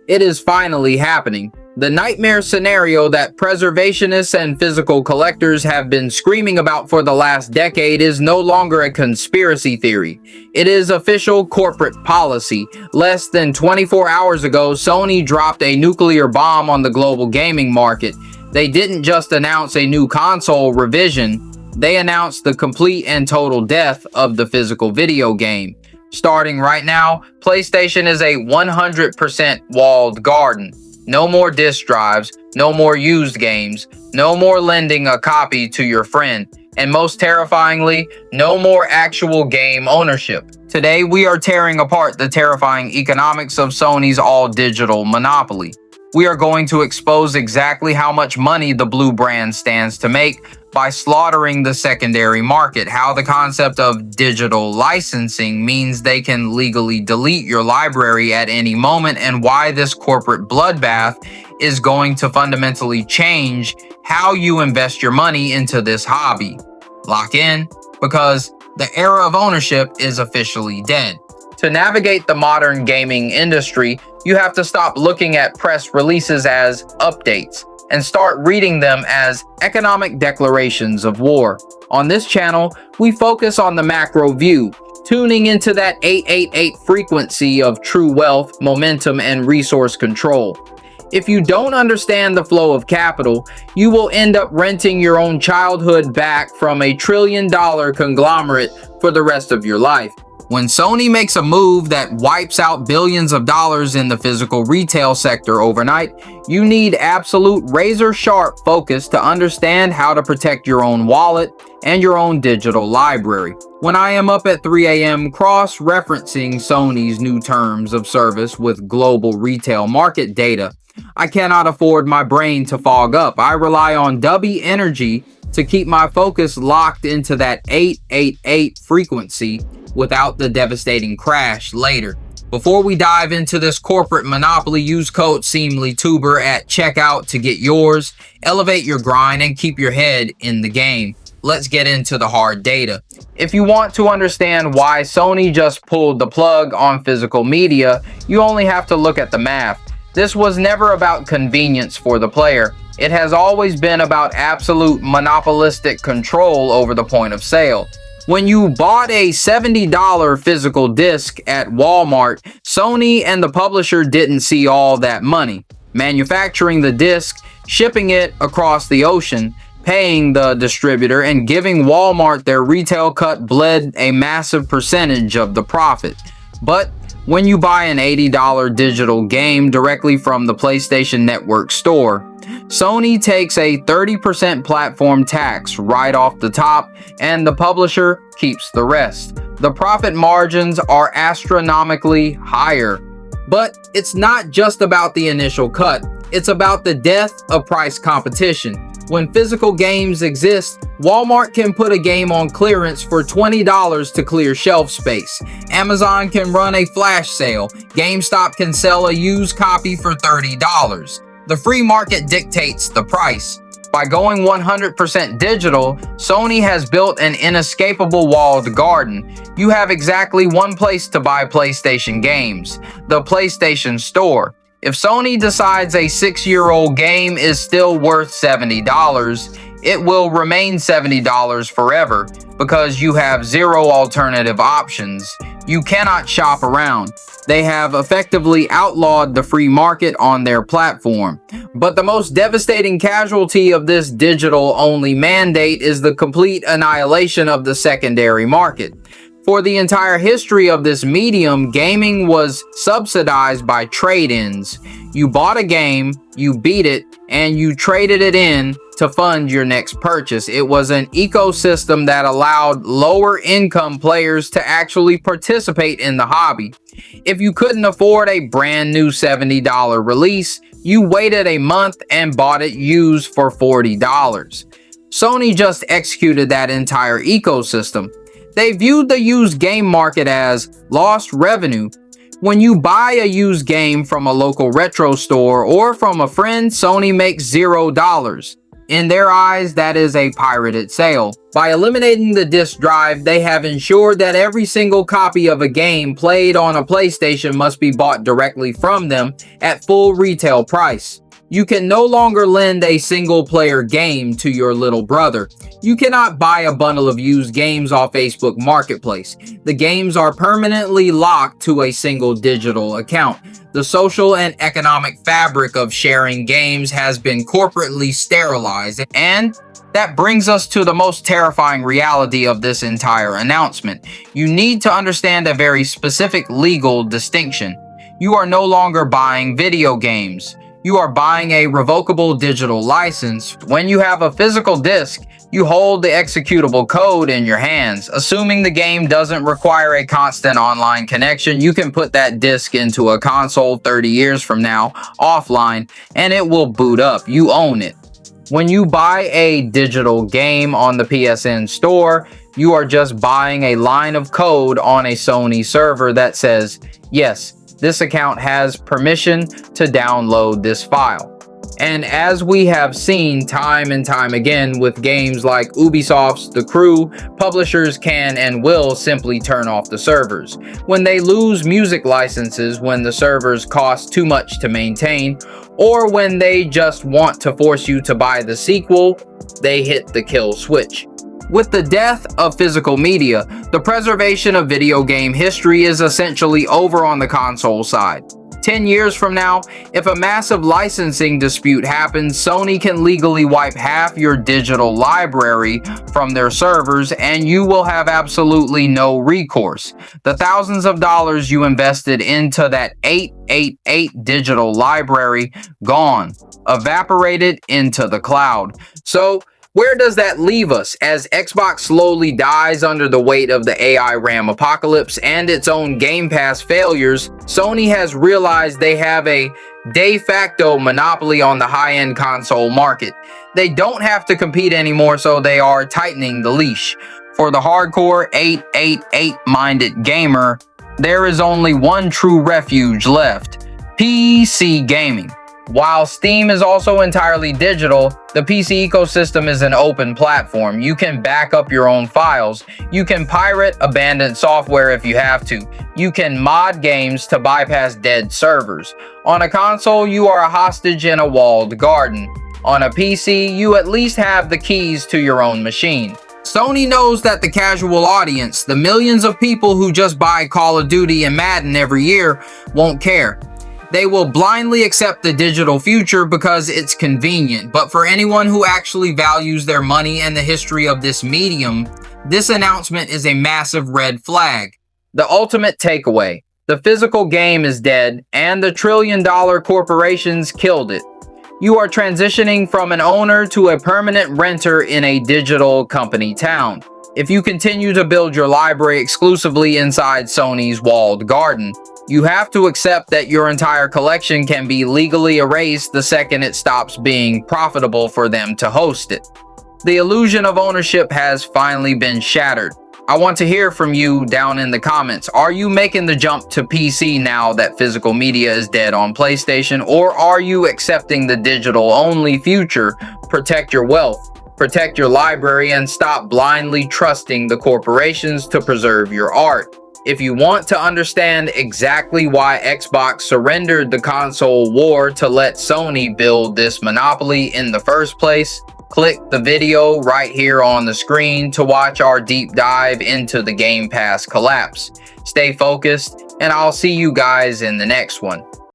It is finally happening. The nightmare scenario that preservationists and physical collectors have been screaming about for the last decade is no longer a conspiracy theory. It is official corporate policy. Less than 24 hours ago, Sony dropped a nuclear bomb on the global gaming market. They didn't just announce a new console revision, they announced the complete and total death of the physical video game. Starting right now, PlayStation is a 100% walled garden. No more disk drives, no more used games, no more lending a copy to your friend, and most terrifyingly, no more actual game ownership. Today, we are tearing apart the terrifying economics of Sony's all-digital monopoly. We are going to expose exactly how much money the Blue brand stands to make by slaughtering the secondary market, how the concept of digital licensing means they can legally delete your library at any moment, and why this corporate bloodbath is going to fundamentally change how you invest your money into this hobby. Lock in, because the era of ownership is officially dead. To navigate the modern gaming industry, you have to stop looking at press releases as updates and start reading them as economic declarations of war. On this channel, we focus on the macro view, tuning into that 888 frequency of true wealth, momentum, and resource control. If you don't understand the flow of capital, you will end up renting your own childhood back from a trillion-dollar conglomerate for the rest of your life. When Sony makes a move that wipes out billions of dollars in the physical retail sector overnight, you need absolute razor-sharp focus to understand how to protect your own wallet and your own digital library. When I am up at 3 a.m. cross-referencing Sony's new terms of service with global retail market data, I cannot afford my brain to fog up. I rely on W energy to keep my focus locked into that 888 frequency without the devastating crash later. Before we dive into this corporate monopoly, use code Seemlytuber at checkout to get yours. Elevate your grind and keep your head in the game. Let's get into the hard data. If you want to understand why Sony just pulled the plug on physical media, you only have to look at the math. This was never about convenience for the player. It has always been about absolute monopolistic control over the point of sale. When you bought a $70 physical disc at Walmart, Sony and the publisher didn't see all that money. Manufacturing the disc, shipping it across the ocean, paying the distributor, and giving Walmart their retail cut bled a massive percentage of the profit. But when you buy an $80 digital game directly from the PlayStation Network store, Sony takes a 30% platform tax right off the top, and the publisher keeps the rest. The profit margins are astronomically higher. But it's not just about the initial cut, it's about the death of price competition. When physical games exist, Walmart can put a game on clearance for $20 to clear shelf space. Amazon can run a flash sale. GameStop can sell a used copy for $30. The free market dictates the price. By going 100% digital, Sony has built an inescapable walled garden. You have exactly one place to buy PlayStation games: the PlayStation Store. If Sony decides a 6-year-old game is still worth $70, it will remain $70 forever because you have zero alternative options. You cannot shop around. They have effectively outlawed the free market on their platform. But the most devastating casualty of this digital-only mandate is the complete annihilation of the secondary market. For the entire history of this medium, gaming was subsidized by trade-ins. You bought a game, you beat it, and you traded it in to fund your next purchase. It was an ecosystem that allowed lower income players to actually participate in the hobby. If you couldn't afford a brand new $70 release, you waited a month and bought it used for $40. Sony just executed that entire ecosystem. They viewed the used game market as lost revenue. When you buy a used game from a local retro store or from a friend, Sony makes $0. In their eyes, that is a pirated sale. By eliminating the disk drive, they have ensured that every single copy of a game played on a PlayStation must be bought directly from them at full retail price. You can no longer lend a single-player game to your little brother. You cannot buy a bundle of used games off Facebook Marketplace. The games are permanently locked to a single digital account. The social and economic fabric of sharing games has been corporately sterilized, and that brings us to the most terrifying reality of this entire announcement. You need to understand a very specific legal distinction. You are no longer buying video games. You are buying a revocable digital license. When you have a physical disc, you hold the executable code in your hands. Assuming the game doesn't require a constant online connection, you can put that disc into a console 30 years from now, offline, and it will boot up. You own it. When you buy a digital game on the PSN store, you are just buying a line of code on a Sony server that says, yes, this account has permission to download this file. And as we have seen time and time again with games like Ubisoft's The Crew, publishers can and will simply turn off the servers. When they lose music licenses, when the servers cost too much to maintain, or when they just want to force you to buy the sequel, they hit the kill switch. With the death of physical media, the preservation of video game history is essentially over on the console side. 10 years from now, if a massive licensing dispute happens, Sony can legally wipe half your digital library from their servers and you will have absolutely no recourse. The thousands of dollars you invested into that 888 digital library, gone, evaporated into the cloud. So, where does that leave us as Xbox slowly dies under the weight of the AI RAM apocalypse and its own Game Pass failures? Sony has realized they have a de facto monopoly on the high-end console market. They don't have to compete anymore, so they are tightening the leash. For the hardcore 888-minded gamer, there is only one true refuge left: PC gaming. While Steam is also entirely digital, the PC ecosystem is an open platform. You can back up your own files. You can pirate abandoned software if you have to. You can mod games to bypass dead servers. On a console, you are a hostage in a walled garden. On a PC, you at least have the keys to your own machine. Sony knows that the casual audience, the millions of people who just buy Call of Duty and Madden every year, won't care. They will blindly accept the digital future because it's convenient. But for anyone who actually values their money and the history of this medium, this announcement is a massive red flag. The ultimate takeaway: the physical game is dead, and the trillion-dollar corporations killed it. You are transitioning from an owner to a permanent renter in a digital company town. If you continue to build your library exclusively inside Sony's walled garden, you have to accept that your entire collection can be legally erased the second it stops being profitable for them to host it. The illusion of ownership has finally been shattered. I want to hear from you down in the comments. Are you making the jump to PC now that physical media is dead on PlayStation, or are you accepting the digital-only future? Protect your wealth, protect your library, and stop blindly trusting the corporations to preserve your art. If you want to understand exactly why Xbox surrendered the console war to let Sony build this monopoly in the first place, click the video right here on the screen to watch our deep dive into the Game Pass collapse. Stay focused, and I'll see you guys in the next one.